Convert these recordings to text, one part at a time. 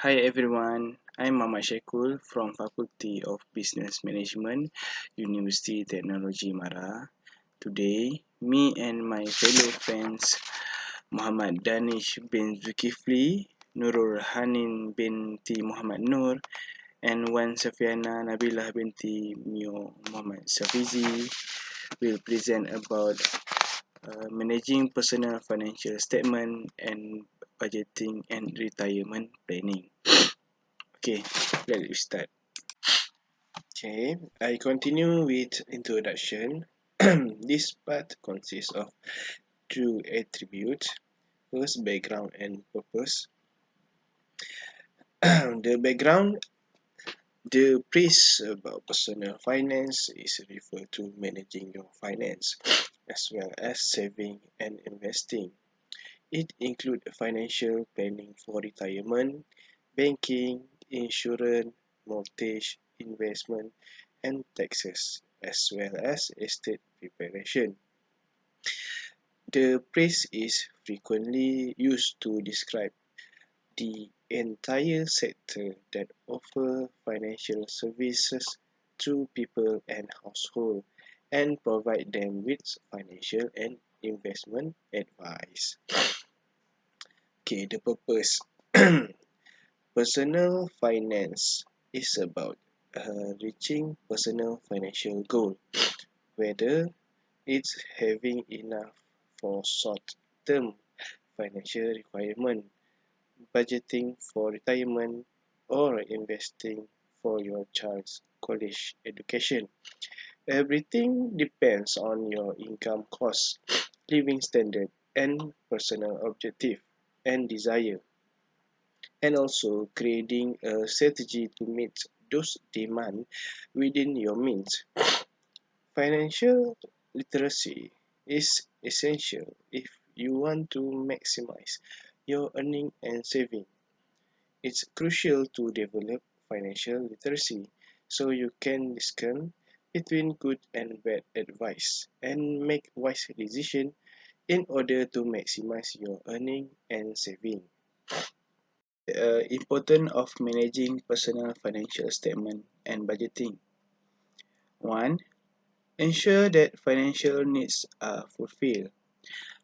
Hi everyone, I'm Muhammad Syaikul from Faculty of Business Management, University Technology Mara. Today, me and my fellow friends Muhammad Danish bin Zulkifli, Nurul Hanin binti Muhammad Nur, and Wan Safiana Nabilah binti Mio Muhammad Safizi will present about managing personal financial statement and budgeting and retirement planning. Okay, let's start. Okay, I continue with introduction. This part consists of two attributes. First, background and purpose. The background, the praise about personal finance is referred to managing your finance as well as saving and investing. It includes financial planning for retirement, banking, insurance, mortgage, investment, and taxes, as well as estate preparation. The phrase is frequently used to describe the entire sector that offer financial services to people and households and provide them with financial and investment advice. Okay, the purpose. Personal finance is about reaching personal financial goal, whether it's having enough for short-term financial requirement, budgeting for retirement, or investing for your child's college education. Everything depends on your income cost, living standard, and personal objective and desire, and also creating a strategy to meet those demands within your means. Financial literacy is essential if you want to maximize your earning and saving. It's crucial to develop financial literacy so you can discern between good and bad advice and make wise decisions in order to maximize your earning and saving. Importance of managing personal financial statement and budgeting. 1. Ensure that financial needs are fulfilled.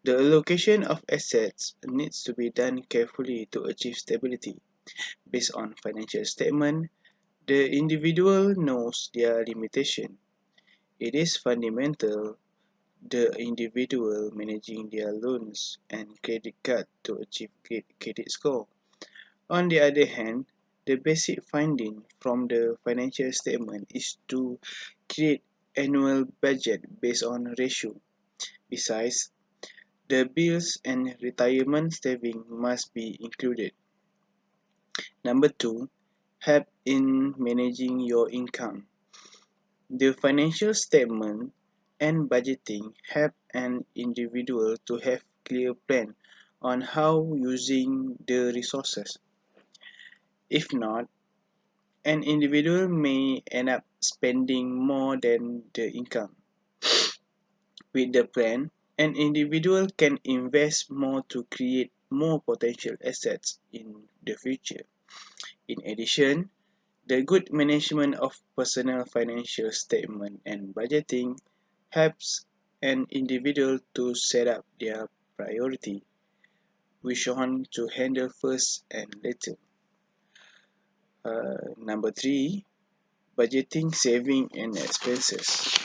The allocation of assets needs to be done carefully to achieve stability. Based on financial statement, the individual knows their limitation. It is fundamental the individual managing their loans and credit card to achieve great credit score. On the other hand, the basic finding from the financial statement is to create annual budget based on ratio. Besides, the bills and retirement saving must be included. Number 2, help in managing your income. The financial statement and budgeting help an individual to have clear plan on how using the resources. If not, an individual may end up spending more than the income. With the plan, an individual can invest more to create more potential assets in the future. In addition, the good management of personal financial statement and budgeting helps an individual to set up their priority, which one to handle first and later. Number 3, budgeting, saving, and expenses.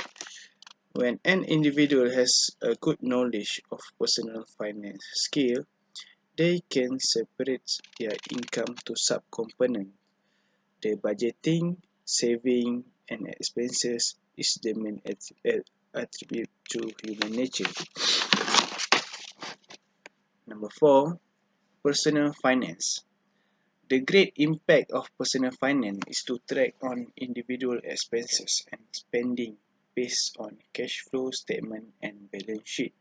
When an individual has a good knowledge of personal finance skill, they can separate their income to subcomponents. The budgeting, saving, and expenses is the main attribute to human nature. Number 4, personal finance. The great impact of personal finance is to track on individual expenses and spending based on cash flow statement and balance sheet.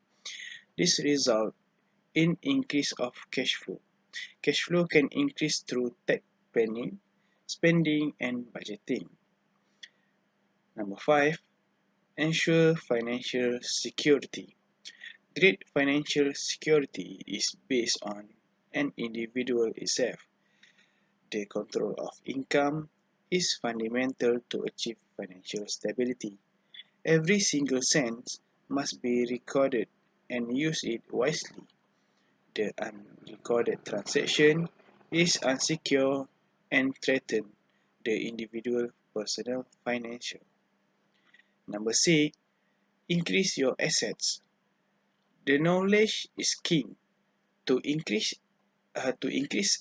This results in increase of cash flow. Cash flow can increase through tax planning, spending, and budgeting. Number 5, ensure financial security. Great financial security is based on an individual itself. The control of income is fundamental to achieve financial stability. Every single cent must be recorded and use it wisely. The unrecorded transaction is unsecure and threaten the individual personal financial. Number 6, increase your assets. The knowledge is king. To increase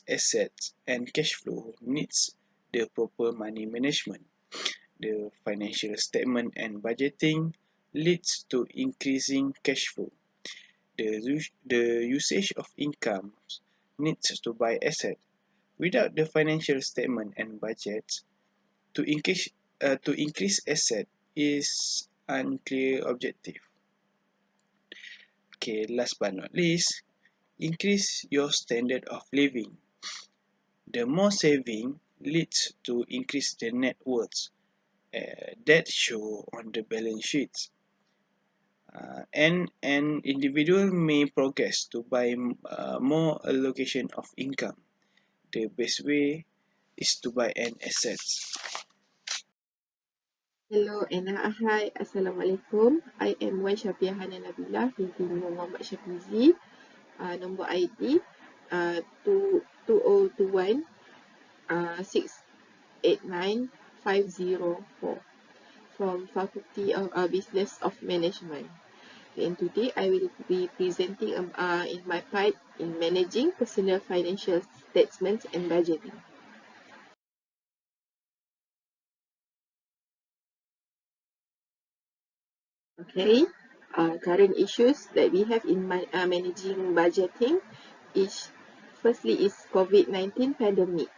assets and cash flow needs the proper money management. The financial statement and budgeting leads to increasing cash flow. The usage of income needs to buy assets. Without the financial statement and budgets, to increase asset is unclear objective. Okay, last but not least, increase your standard of living. The more saving leads to increase the net worth that show on the balance sheets. And an individual may progress to buy more allocation of income. The best way is to buy an asset. Hello and hi, Assalamualaikum. I am Wan Syafiah Hana Nabila binti Muhammad Syafizi. Nombor ID 2021 689504 from Faculty of Business of Management. And today I will be presenting in my part in managing personal financial statements and budgeting. Okay, current issues that we have in managing budgeting is firstly is COVID-19 pandemic.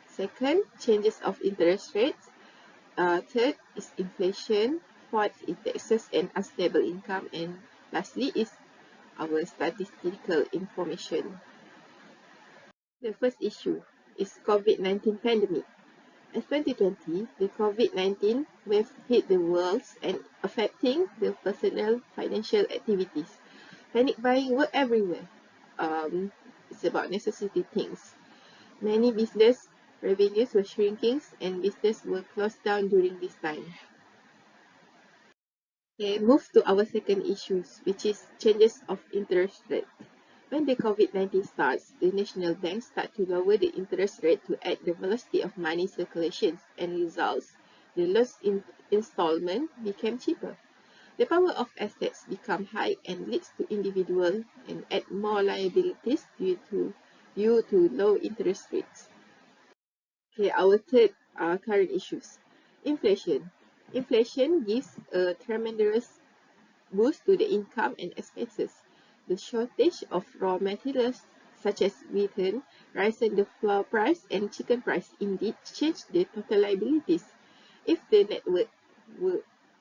Second, changes of interest rates. Third is inflation. Fourth is taxes and unstable income. And lastly is our statistical information. The first issue is COVID-19 pandemic. In 2020, the COVID-19 wave hit the world and affecting the personal financial activities. Panic buying were everywhere. It's about necessity things. Many business revenues were shrinking and business were closed down during this time. Okay, move to our second issues, which is changes of interest rate. When the COVID-19 starts, the national banks start to lower the interest rate to add the velocity of money circulations and results. The loans installment became cheaper. The power of assets become high and leads to individual and add more liabilities due to low interest rates. Okay, our third current issues. Inflation. Inflation gives a tremendous boost to the income and expenses. The shortage of raw materials such as wheat, rice and the flour price and chicken price indeed change the total liabilities. If the net worth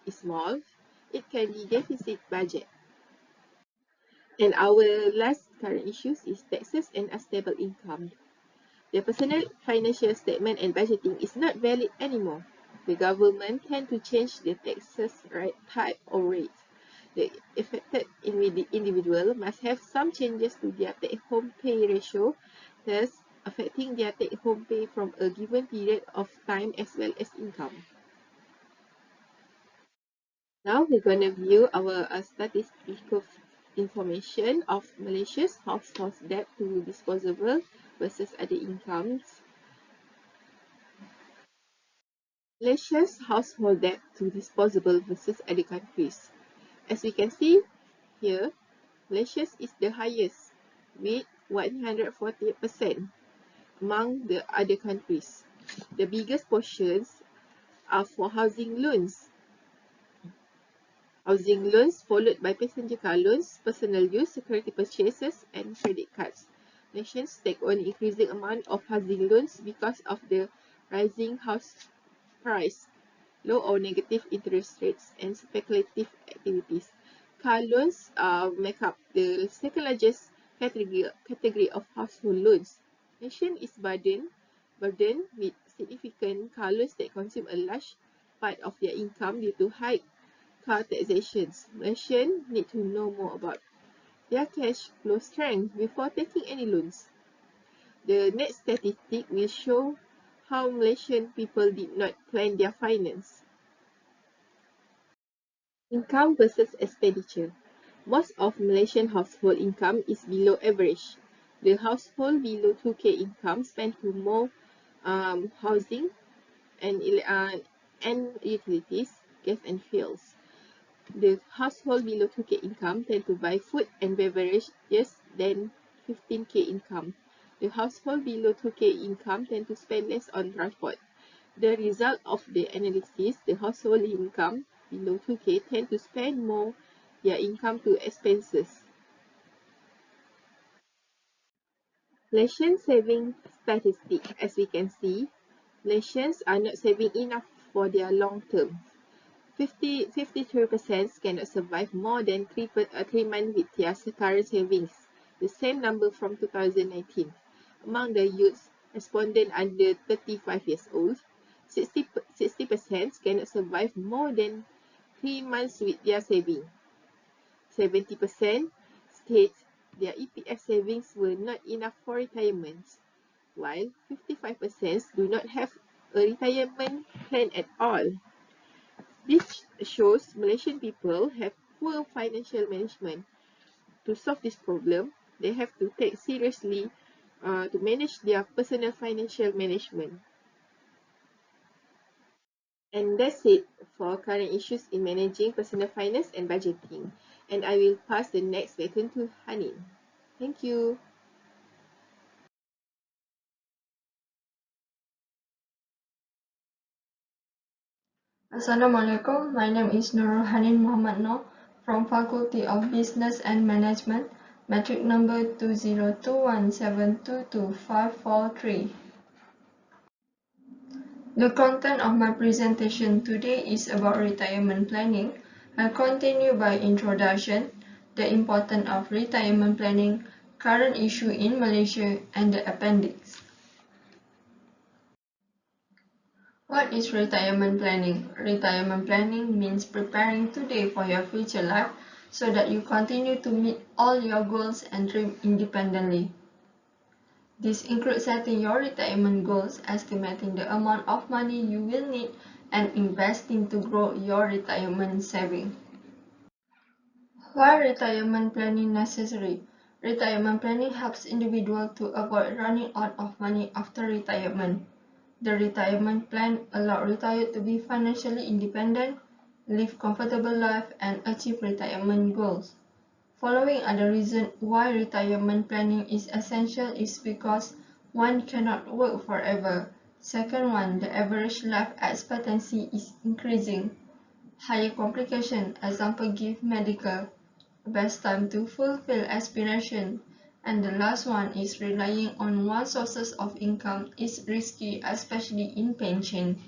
is small, it can be deficit budget. And our last current issues is taxes and unstable income. The personal financial statement and budgeting is not valid anymore. The government tend to change the taxes type or rate. The affected individual must have some changes to their take-home pay ratio, thus affecting their take-home pay from a given period of time as well as income. Now we're going to view our statistical information of Malaysia's household debt to disposable versus other incomes. Malaysia's household debt to disposable versus other countries. As we can see here, Malaysia is the highest with 148% among the other countries. The biggest portions are for housing loans. Housing loans followed by passenger car loans, personal use, security purchases, and credit cards. Nations take on increasing amount of housing loans because of the rising house price, low or negative interest rates, and speculative activities. Car loans make up the second largest category of household loans. Nation is burdened with significant car loans that consume a large part of their income due to high car taxations. Nations need to know more about their cash flow strength before taking any loans. The next statistic will show how Malaysian people did not plan their finance. Income versus expenditure. Most of Malaysian household income is below average. The household below 2K income spend to more housing and utilities, gas and fuels. The household below 2K income tend to buy food and beverages than 15K income. The household below 2K income tend to spend less on transport. The result of the analysis, the household income below 2K tend to spend more their income to expenses. Malaysian saving statistics. As we can see, Malaysians are not saving enough for their long term. 53% cannot survive more than 3 months with their current savings, the same number from 2019. Among the youths respondent under 35 years old, 60% cannot survive more than 3 months with their saving. 70% state their EPF savings were not enough for retirement, while 55% do not have a retirement plan at all. This shows Malaysian people have poor financial management. To solve this problem, they have to take seriously to manage their personal financial management. And that's it for current issues in managing personal finance and budgeting. And I will pass the next baton to Hanin. Thank you. Assalamualaikum. My name is Nurul Hanin Muhammad Noor from Faculty of Business and Management, metric number 2021722543. The content of my presentation today is about retirement planning. I'll continue by introduction, the importance of retirement planning, current issue in Malaysia, and the appendix. What is retirement planning? Retirement planning means preparing today for your future life so that you continue to meet all your goals and dream independently. This includes setting your retirement goals, estimating the amount of money you will need, and investing to grow your retirement saving. Why retirement planning necessary? Retirement planning helps individuals to avoid running out of money after retirement. The retirement plan allows retired to be financially independent, live comfortable life, and achieve retirement goals. Following are the reasons why retirement planning is essential is because one cannot work forever. Second one, the average life expectancy is increasing. Higher complication, example give medical. Best time to fulfill aspiration. And the last one is relying on one sources of income is risky, especially in pension.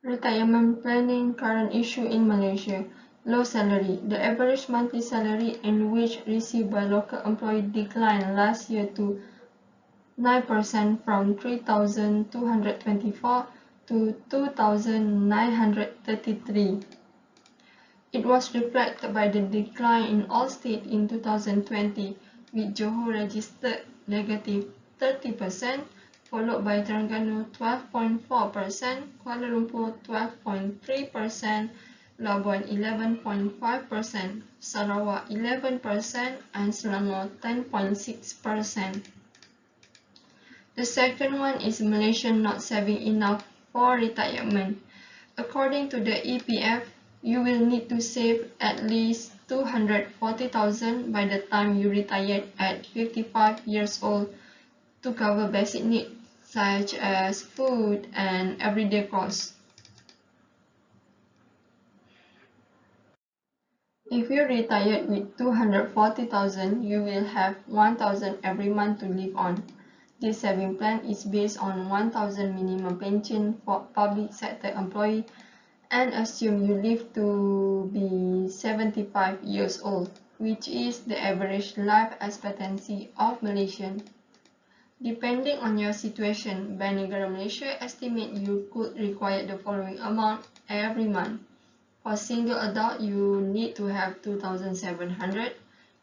Retirement planning current issue in Malaysia. Low salary. The average monthly salary and wage received by local employees declined last year to 9% from 3,224 to 2,933. It was reflected by the decline in all states in 2020, with Johor registered negative 30%, followed by Terengganu 12.4%, Kuala Lumpur 12.3%, Labuan 11.5%, Sarawak 11%, and Selangor 10.6%. The second one is Malaysia not saving enough for retirement. According to the EPF, you will need to save at least 240,000 by the time you retire at 55 years old to cover basic needs such as food and everyday costs. If you retire with 240,000, you will have 1,000 every month to live on. This saving plan is based on 1,000 minimum pension for public sector employee and assume you live to be 75 years old, which is the average life expectancy of Malaysians. Depending on your situation, Bank Negara Malaysia estimate you could require the following amount every month. For single adult, you need to have 2,700,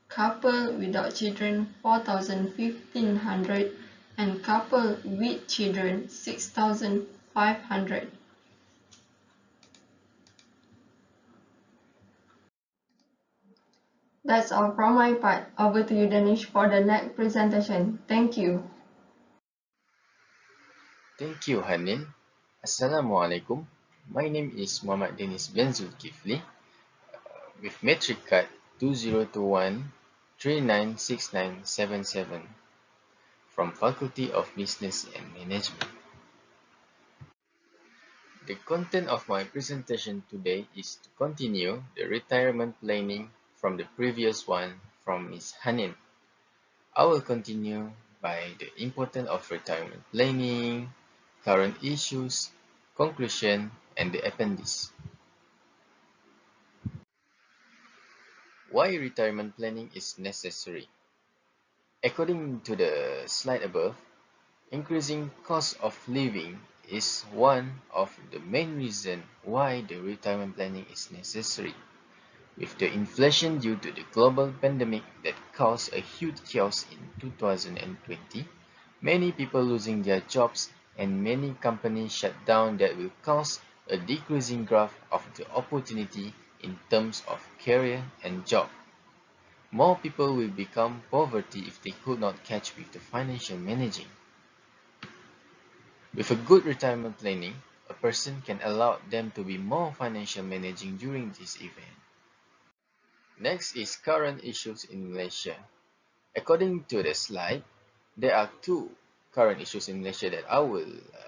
couple without children 4,1500, and couple with children 6,500. That's all from my part. Over to you, Danish, for the next presentation. Thank you. Thank you, Hanin. Assalamualaikum. My name is Muhammad Denis bin Zulkifli with metric card 2021-396977 from Faculty of Business and Management. The content of my presentation today is to continue the retirement planning from the previous one from Ms. Hanin. I will continue by the importance of retirement planning, current issues, conclusion, and the appendix. Why retirement planning is necessary? According to the slide above, increasing cost of living is one of the main reasons why the retirement planning is necessary. With the inflation due to the global pandemic that caused a huge chaos in 2020, many people losing their jobs and many companies shut down that will cause a decreasing graph of the opportunity in terms of career and job. More people will become poverty if they could not catch with the financial managing. With a good retirement planning, a person can allow them to be more financial managing during this event. Next is current issues in Malaysia. According to the slide, there are two current issues in Malaysia that I will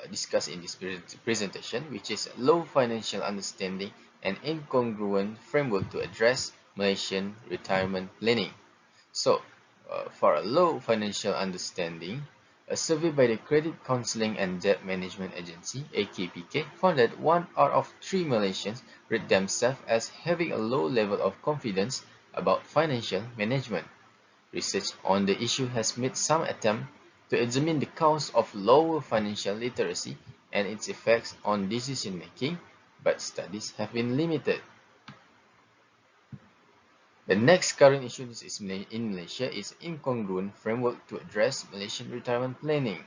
discuss in this presentation, which is low financial understanding and incongruent framework to address Malaysian retirement planning. So, for a low financial understanding, a survey by the Credit Counseling and Debt Management Agency (AKPK) found that 1 out of 3 Malaysians rate themselves as having a low level of confidence about financial management. Research on the issue has made some attempt to examine the cause of lower financial literacy and its effects on decision making, but studies have been limited. The next current issue in Malaysia is incongruent framework to address Malaysian retirement planning.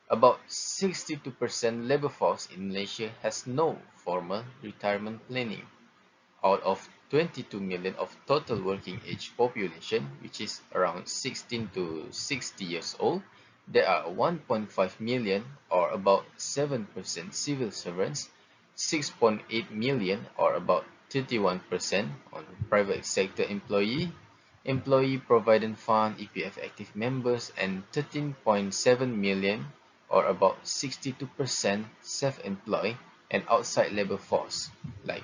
About 62% labor force in Malaysia has no formal retirement planning. Out of 22 million of total working age population, which is around 16 to 60 years old, there are 1.5 million or about 7% civil servants, 6.8 million or about 31% on private sector employee provident fund EPF active members, and 13.7 million or about 62% self-employed and outside labor force, like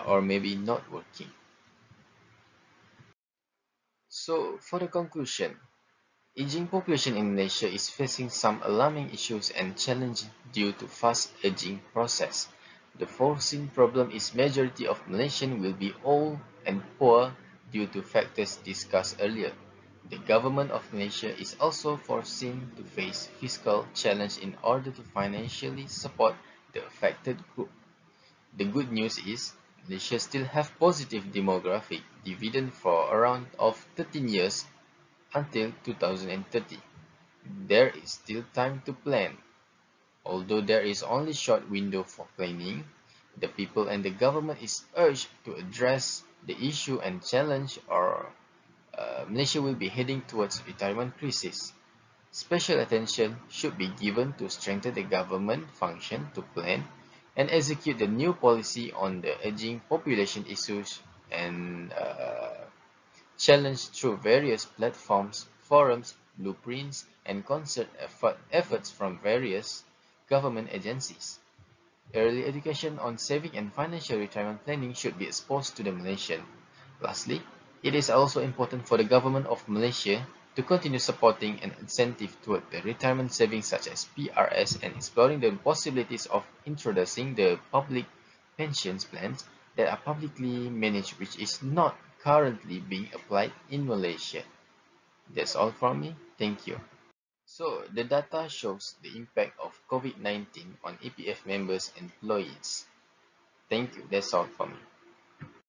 or maybe not working. So for the conclusion, aging population in Malaysia is facing some alarming issues and challenges due to fast aging process. The foreseen problem is majority of Malaysians will be old and poor due to factors discussed earlier. The government of Malaysia is also foreseen to face fiscal challenge in order to financially support the affected group. The good news is Malaysia still have positive demographic dividend for around of 13 years until 2030. There is still time to plan. Although there is only short window for planning, the people and the government is urged to address the issue and challenge, or Malaysia will be heading towards retirement crisis. Special attention should be given to strengthen the government function to plan and execute the new policy on the aging population issues and challenge through various platforms, forums, blueprints, and concert efforts from various government agencies. Early education on saving and financial retirement planning should be exposed to the Malaysian. Lastly, it is also important for the government of Malaysia to continue supporting an incentive toward the retirement savings such as PRS and exploring the possibilities of introducing the public pensions plans that are publicly managed, which is not currently being applied in Malaysia. That's all from me. Thank you. So, the data shows the impact of COVID-19 on EPF members and employees. Thank you. That's all from me.